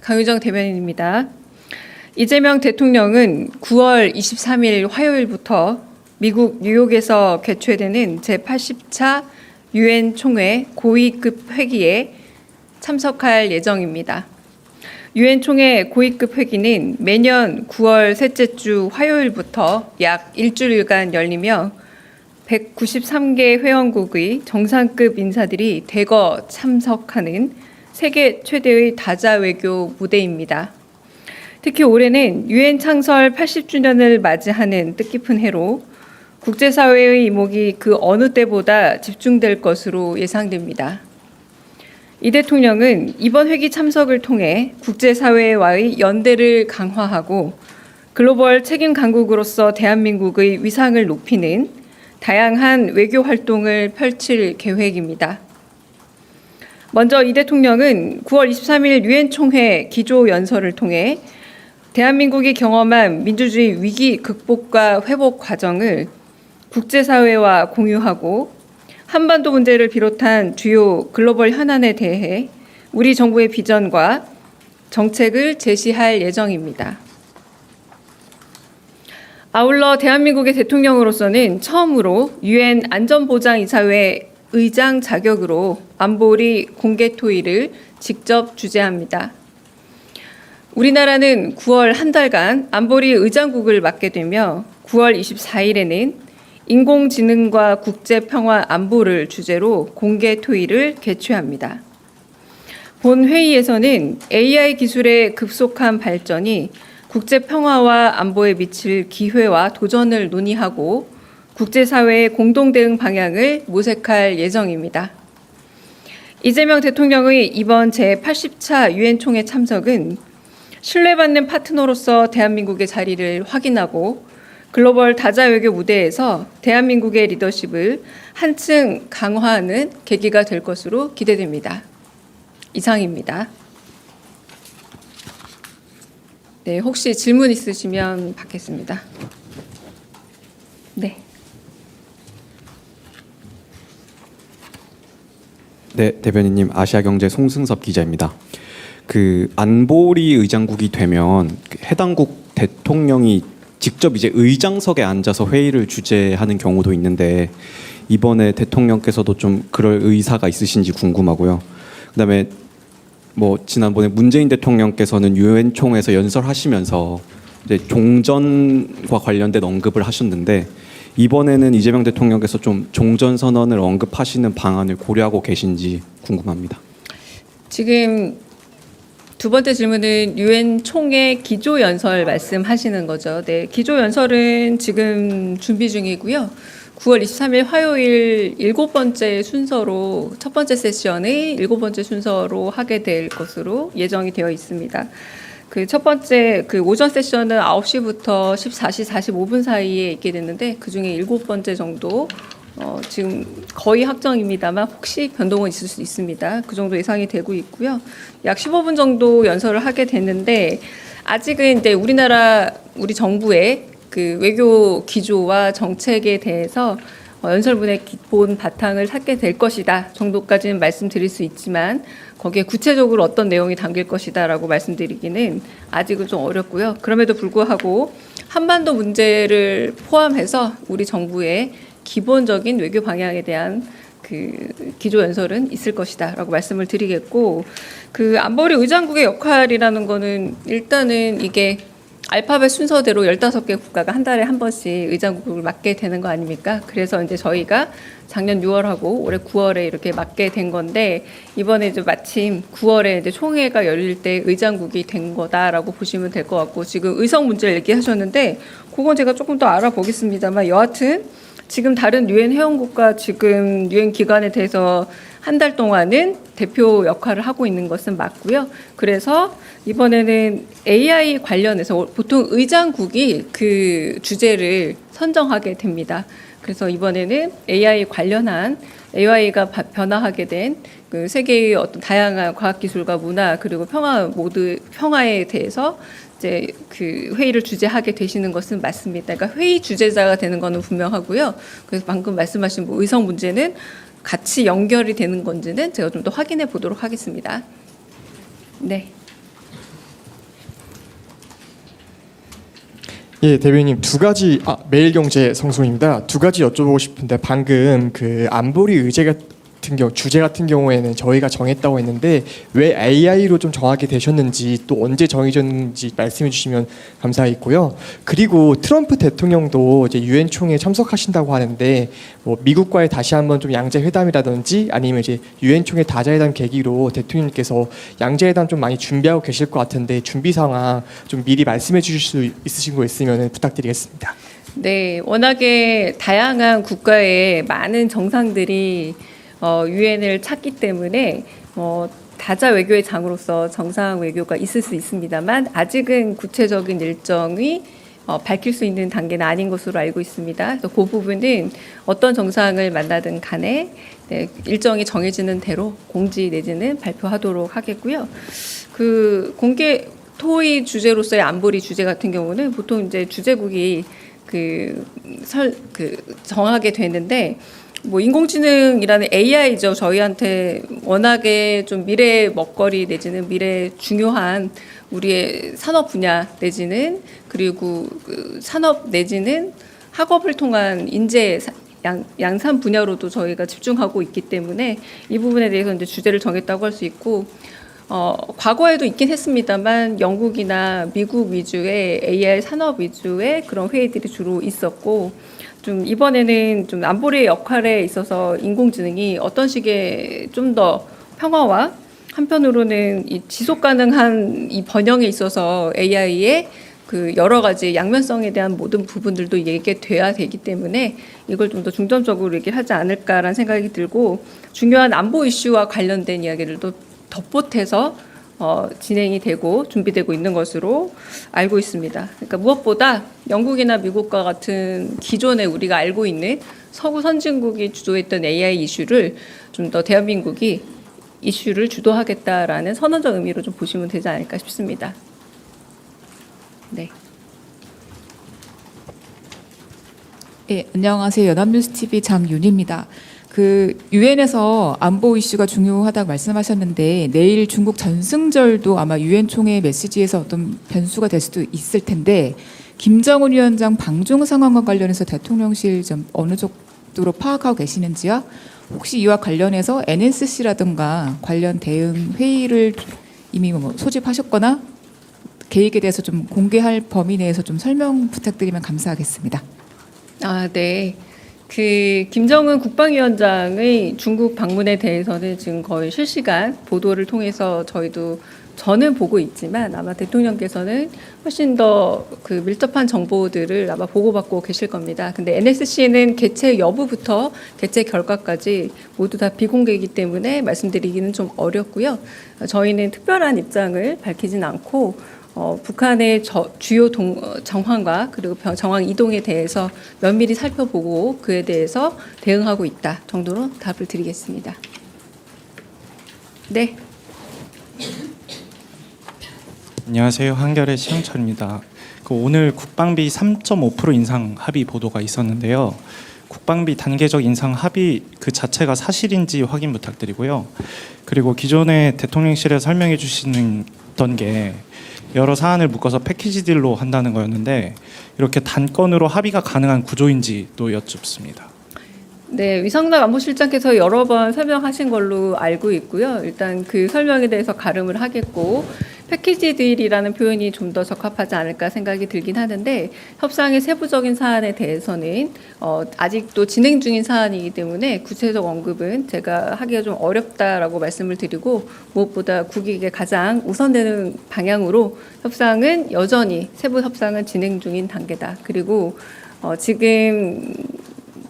강유정 대변인입니다. 이재명 대통령은 9월 23일 화요일부터 미국 뉴욕에서 개최되는 제80차 유엔 총회 고위급 회기에 참석할 예정입니다. 유엔 총회 고위급 회기는 매년 9월 셋째 주 화요일부터 약 일주일간 열리며 193개 회원국의 정상급 인사들이 대거 참석하는 세계 최대의 다자 외교 무대입니다. 특히 올해는 유엔 창설 80주년을 맞이하는 뜻깊은 해로 국제사회의 이목이 그 어느 때보다 집중될 것으로 예상됩니다. 이 대통령은 이번 회기 참석을 통해 국제사회와의 연대를 강화하고 글로벌 책임 강국으로서 대한민국의 위상을 높이는 다양한 외교 활동을 펼칠 계획입니다. 먼저 이 대통령은 9월 23일 유엔 총회 기조 연설을 통해 대한민국이 경험한 민주주의 위기 극복과 회복 과정을 국제사회와 공유하고 한반도 문제를 비롯한 주요 글로벌 현안에 대해 우리 정부의 비전과 정책을 제시할 예정입니다. 아울러 대한민국의 대통령으로서는 처음으로 유엔 안전보장이사회 의장 자격으로 안보리 공개 토의를 직접 주재합니다. 우리나라는 9월 한 달간 안보리 의장국을 맡게 되며 9월 24일에는 인공지능과 국제평화 안보를 주제로 공개 토의를 개최합니다. 본 회의에서는 AI 기술의 급속한 발전이 국제평화와 안보에 미칠 기회와 도전을 논의하고 국제사회의 공동대응 방향을 모색할 예정입니다. 이재명 대통령의 이번 제80차 유엔 총회 참석은 신뢰받는 파트너로서 대한민국의 자리를 확인하고 글로벌 다자 외교 무대에서 대한민국의 리더십을 한층 강화하는 계기가 될 것으로 기대됩니다. 이상입니다. 네, 혹시 질문 있으시면 받겠습니다. 네. 네, 대변인님, 아시아경제 송승섭 기자입니다. 그 안보리 의장국이 되면 해당국 대통령이 직접 이제 의장석에 앉아서 회의를 주재하는 경우도 있는데 이번에 대통령께서도 좀 그럴 의사가 있으신지 궁금하고요. 그다음에 뭐 지난번에 문재인 대통령께서는 유엔 총회에서 연설하시면서 이제 종전과 관련된 언급을 하셨는데 이번에는 이재명 대통령께서 좀 종전 선언을 언급하시는 방안을 고려하고 계신지 궁금합니다. 지금 두 번째 질문은 유엔 총회 기조 연설 말씀하시는 거죠. 네, 기조 연설은 지금 준비 중이고요. 9월 23일 화요일 7번째 순서로 첫 번째 세션의 7번째 순서로 하게 될 것으로 예정이 되어 있습니다. 그 첫 번째 그 오전 세션은 9시부터 14시 45분 사이에 있게 됐는데 그중에 7번째 정도 지금 거의 확정입니다만 혹시 변동은 있을 수 있습니다. 그 정도 예상이 되고 있고요. 약 15분 정도 연설을 하게 됐는데 아직은 이제 우리 정부의 그 외교 기조와 정책에 대해서 연설문의 기본 바탕을 찾게 될 것이다 정도까지는 말씀드릴 수 있지만 거기에 구체적으로 어떤 내용이 담길 것이다라고 말씀드리기는 아직은 좀 어렵고요. 그럼에도 불구하고 한반도 문제를 포함해서 우리 정부의 기본적인 외교 방향에 대한 그 기조 연설은 있을 것이다라고 말씀을 드리겠고 그 안보리 의장국의 역할이라는 거는 일단은 이게 알파벳 순서대로 15개 국가가 한 달에 한 번씩 의장국을 맡게 되는 거 아닙니까? 그래서 이제 저희가 작년 6월하고 올해 9월에 이렇게 맡게 된 건데 이번에 이제 마침 9월에 이제 총회가 열릴 때 의장국이 된 거다라고 보시면 될 것 같고 지금 의석 문제를 얘기하셨는데 그건 제가 조금 더 알아보겠습니다만 여하튼 지금 다른 유엔 회원국과 지금 유엔 기관에 대해서 한 달 동안은 대표 역할을 하고 있는 것은 맞고요. 그래서 이번에는 AI 관련해서 보통 의장국이 그 주제를 선정하게 됩니다. 그래서 이번에는 AI 관련한 AI가 변화하게 된 그 세계의 어떤 다양한 과학기술과 문화 그리고 평화에 대해서 이제 그 회의를 주재하게 되시는 것은 맞습니다. 그러니까 회의 주재자가 되는 것은 분명하고요. 그래서 방금 말씀하신 뭐 의석 문제는 같이 연결이 되는 건지는 제가 좀 더 확인해 보도록 하겠습니다. 네. 예, 대변인님 두 가지 매일경제 성수입니다. 두 가지 여쭤보고 싶은데 방금 그 안보리 의제 같은 경우 주제 같은 경우에는 저희가 정했다고 했는데 왜 AI로 좀 정하게 되셨는지 또 언제 정해졌는지 말씀해 주시면 감사하겠고요. 그리고 트럼프 대통령도 이제 유엔 총회에 참석하신다고 하는데 뭐 미국과의 다시 한번 좀 양자 회담이라든지 아니면 이제 유엔 총회 다자회담 계기로 대통령님께서 양자 회담 좀 많이 준비하고 계실 것 같은데 준비 상황 좀 미리 말씀해 주실 수 있으신 거 있으면 부탁드리겠습니다. 네, 워낙에 다양한 국가의 많은 정상들이 유엔을 찾기 때문에 다자 외교의 장으로서 정상 외교가 있을 수 있습니다만 아직은 구체적인 일정이 밝힐 수 있는 단계는 아닌 것으로 알고 있습니다. 그래서 그 부분은 어떤 정상을 만나든 간에 네, 일정이 정해지는 대로 공지 내지는 발표하도록 하겠고요. 그 공개 토의 주제로서의 안보리 주제 같은 경우는 보통 이제 주재국이 정하게 되는데 뭐 인공지능이라는 AI죠. 저희한테 워낙에 좀 미래 먹거리 내지는 미래 중요한 우리의 산업 분야 내지는 그리고 그 산업 내지는 학업을 통한 인재 양산 분야로도 저희가 집중하고 있기 때문에 이 부분에 대해서 이제 주제를 정했다고 할 수 있고 과거에도 있긴 했습니다만 영국이나 미국 위주의 AI 산업 위주의 그런 회의들이 주로 있었고 좀 이번에는 좀 안보리의 역할에 있어서 인공지능이 어떤 식의 좀 더 평화와 한편으로는 이 지속 가능한 이 번영에 있어서 AI의 그 여러 가지 양면성에 대한 모든 부분들도 얘기돼야 되기 때문에 이걸 좀 더 중점적으로 얘기를 하지 않을까라는 생각이 들고 중요한 안보 이슈와 관련된 이야기들도 덧보태서 진행이 되고 준비되고 있는 것으로 알고 있습니다. 그러니까 무엇보다 영국이나 미국과 같은 기존에 우리가 알고 있는 서구 선진국이 주도했던 AI 이슈를 좀 더 대한민국이 이슈를 주도하겠다라는 선언적 의미로 좀 보시면 되지 않을까 싶습니다. 네. 네, 안녕하세요. 연합뉴스TV 장윤희입니다. 그 유엔에서 안보 이슈가 중요하다고 말씀하셨는데 내일 중국 전승절도 아마 유엔 총회 메시지에서 어떤 변수가 될 수도 있을 텐데 김정은 위원장 방중 상황과 관련해서 대통령실 좀 어느 정도로 파악하고 계시는지요? 혹시 이와 관련해서 NSC라든가 관련 대응 회의를 이미 뭐 소집하셨거나 계획에 대해서 좀 공개할 범위 내에서 좀 설명 부탁드리면 감사하겠습니다. 네. 그 김정은 국방위원장의 중국 방문에 대해서는 지금 거의 실시간 보도를 통해서 저는 보고 있지만 아마 대통령께서는 훨씬 더 그 밀접한 정보들을 아마 보고받고 계실 겁니다. 근데 NSC는 개최 여부부터 개최 결과까지 모두 다 비공개이기 때문에 말씀드리기는 좀 어렵고요. 저희는 특별한 입장을 밝히진 않고 북한의 주요 정황과 그리고 정황 이동에 대해서 면밀히 살펴보고 그에 대해서 대응하고 있다 정도로 답을 드리겠습니다. 네. 안녕하세요. 한겨레 시영철입니다. 오늘 국방비 3.5% 인상 합의 보도가 있었는데요. 국방비 단계적 인상 합의 그 자체가 사실인지 확인 부탁드리고요. 그리고 기존에 대통령실에 설명해 주시던 게 여러 사안을 묶어서 패키지 딜로 한다는 거였는데 이렇게 단건으로 합의가 가능한 구조인지도 여쭙습니다. 네, 위성락 안보실장께서 여러 번 설명하신 걸로 알고 있고요. 일단 그 설명에 대해서 가름을 하겠고 패키지 딜이라는 표현이 좀 더 적합하지 않을까 생각이 들긴 하는데 협상의 세부적인 사안에 대해서는 아직도 진행 중인 사안이기 때문에 구체적 언급은 제가 하기가 좀 어렵다라고 말씀을 드리고 무엇보다 국익에 가장 우선되는 방향으로 협상은 여전히 세부 협상은 진행 중인 단계다. 그리고 지금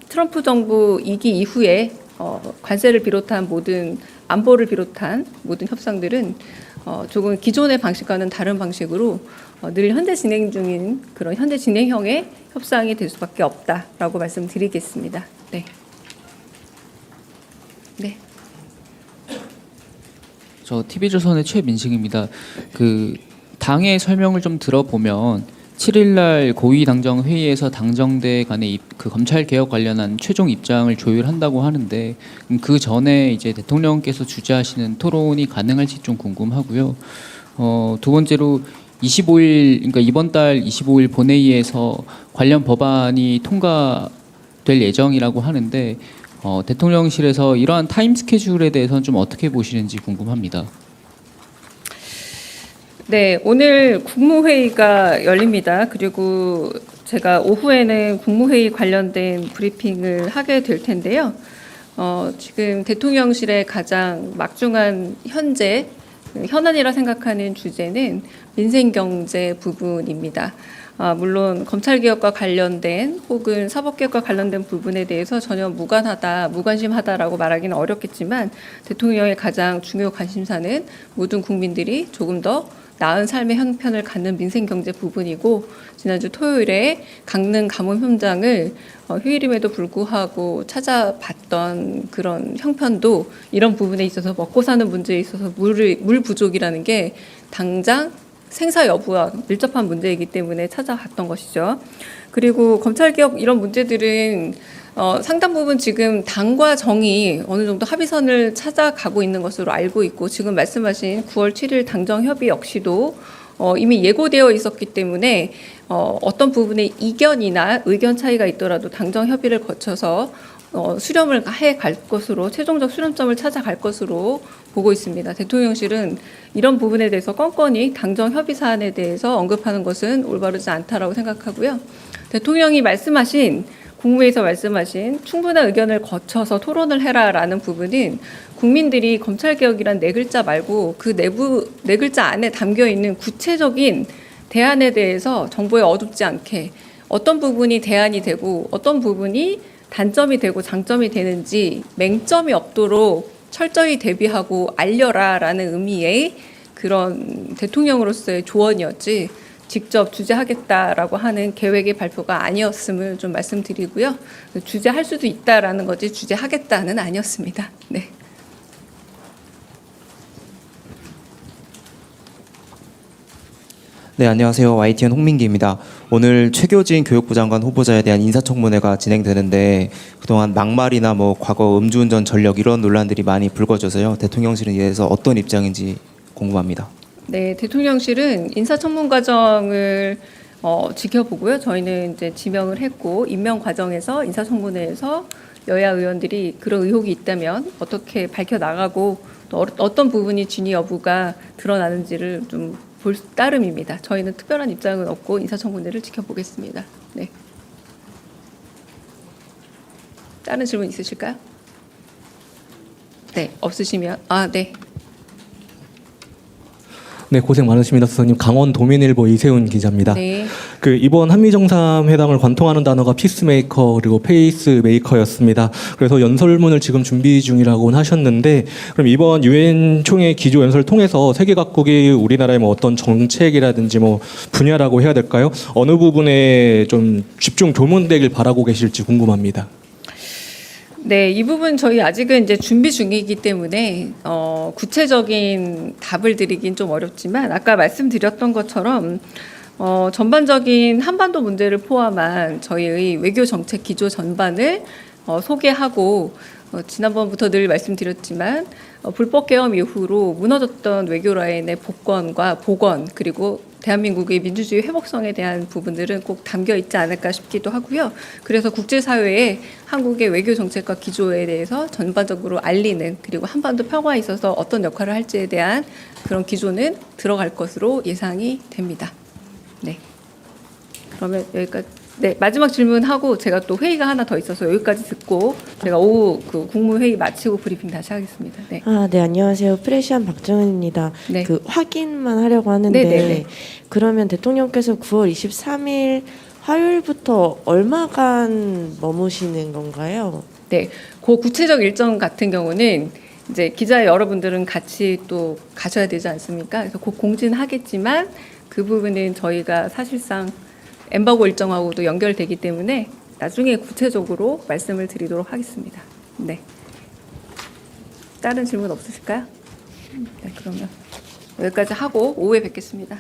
트럼프 정부 2기 이후에 관세를 비롯한 모든 안보를 비롯한 모든 협상들은 조금 기존의 방식과는 다른 방식으로 늘 현재 진행 중인 그런 현재 진행형의 협상이 될 수밖에 없다라고 말씀드리겠습니다. 네. 네. 저 TV조선의 최민식입니다. 그 당의 설명을 좀 들어보면 7일날 고위 당정 회의에서 당정대 간의 그 검찰 개혁 관련한 최종 입장을 조율한다고 하는데 그 전에 이제 대통령께서 주재하시는 토론이 가능할지 좀 궁금하고요. 두 번째로 25일 그러니까 이번 달 25일 본회의에서 관련 법안이 통과될 예정이라고 하는데 대통령실에서 이러한 타임 스케줄에 대해서는 좀 어떻게 보시는지 궁금합니다. 네, 오늘 국무회의가 열립니다. 그리고 제가 오후에는 국무회의 관련된 브리핑을 하게 될 텐데요. 지금 대통령실의 가장 막중한 현재 현안이라 생각하는 주제는 민생경제 부분입니다. 물론 검찰개혁과 관련된 혹은 사법개혁과 관련된 부분에 대해서 전혀 무관하다, 무관심하다라고 말하기는 어렵겠지만 대통령의 가장 중요 관심사는 모든 국민들이 조금 더 나은 삶의 형편을 갖는 민생경제 부분이고 지난주 토요일에 강릉 가뭄 현장을 휴일임에도 불구하고 찾아봤던 그런 형편도 이런 부분에 있어서 먹고 사는 문제에 있어서 물 부족이라는 게 당장 생사 여부와 밀접한 문제이기 때문에 찾아갔던 것이죠. 그리고 검찰개혁 이런 문제들은 상당 부분 지금 당과 정이 어느 정도 합의선을 찾아가고 있는 것으로 알고 있고 지금 말씀하신 9월 7일 당정 협의 역시도 이미 예고되어 있었기 때문에 어떤 부분에 이견이나 의견 차이가 있더라도 당정 협의를 거쳐서 수렴을 해 갈 것으로 최종적 수렴점을 찾아갈 것으로 보고 있습니다. 대통령실은 이런 부분에 대해서 건건히 당정 협의 사안에 대해서 언급하는 것은 올바르지 않다라고 생각하고요. 대통령이 국무회의에서 말씀하신 충분한 의견을 거쳐서 토론을 해라라는 부분은 국민들이 검찰개혁이란 네 글자 말고 그 내부 네 글자 안에 담겨 있는 구체적인 대안에 대해서 정보에 어둡지 않게 어떤 부분이 대안이 되고 어떤 부분이 단점이 되고 장점이 되는지 맹점이 없도록 철저히 대비하고 알려라라는 의미의 그런 대통령으로서의 조언이었지 직접 주재하겠다라고 하는 계획의 발표가 아니었음을 좀 말씀드리고요. 주재할 수도 있다라는 거지 주재하겠다는 아니었습니다. 네. 네, 안녕하세요. YTN 홍민기입니다. 오늘 최교진 교육부 장관 후보자에 대한 인사청문회가 진행되는데 그동안 막말이나 과거 음주운전 전력 이런 논란들이 많이 불거져서요. 대통령실은 이에 대해서 어떤 입장인지 궁금합니다. 네, 대통령실은 인사청문 과정을 지켜보고요. 저희는 이제 지명을 했고 임명 과정에서 인사청문회에서 여야 의원들이 그런 의혹이 있다면 어떻게 밝혀 나가고 또 어떤 부분이 진위 여부가 드러나는지를 좀 볼 따름입니다. 저희는 특별한 입장은 없고 인사청문회를 지켜보겠습니다. 네. 다른 질문 있으실까요? 네, 없으시면 네. 네, 고생 많으십니다, 선생님. 강원 도민일보 이세훈 기자입니다. 네. 이번 한미 정상회담을 관통하는 단어가 피스메이커 그리고 페이스메이커였습니다. 그래서 연설문을 지금 준비 중이라고는 하셨는데, 그럼 이번 유엔 총회 기조 연설을 통해서 세계 각국이 우리나라의 어떤 정책이라든지 분야라고 해야 될까요? 어느 부분에 좀 집중 조문되길 바라고 계실지 궁금합니다. 네, 이 부분 저희 아직은 이제 준비 중이기 때문에 구체적인 답을 드리긴 좀 어렵지만 아까 말씀드렸던 것처럼 전반적인 한반도 문제를 포함한 저희의 외교 정책 기조 전반을 소개하고 지난번부터 늘 말씀드렸지만 불법 계엄 이후로 무너졌던 외교 라인의 복원과 복원 그리고 대한민국의 민주주의 회복성에 대한 부분들은 꼭 담겨 있지 않을까 싶기도 하고요. 그래서 국제사회에 한국의 외교 정책과 기조에 대해서 전반적으로 알리는 그리고 한반도 평화에 있어서 어떤 역할을 할지에 대한 그런 기조는 들어갈 것으로 예상이 됩니다. 네. 그러면 여기까지. 네, 마지막 질문하고 제가 또 회의가 하나 더 있어서 여기까지 듣고 제가 오후 그 국무회의 마치고 브리핑 다시 하겠습니다. 네. 네, 안녕하세요. 프레시안 박정은입니다. 네. 확인만 하려고 하는데 네네네. 그러면 대통령께서 9월 23일 화요일부터 얼마간 머무시는 건가요? 네, 그 구체적 일정 같은 경우는 이제 기자 여러분들은 같이 또 가셔야 되지 않습니까? 그래서 곧 공지하겠지만 그 부분은 저희가 사실상 엠바고 일정하고도 연결되기 때문에 나중에 구체적으로 말씀을 드리도록 하겠습니다. 네. 다른 질문 없으실까요? 네, 그러면 여기까지 하고 오후에 뵙겠습니다.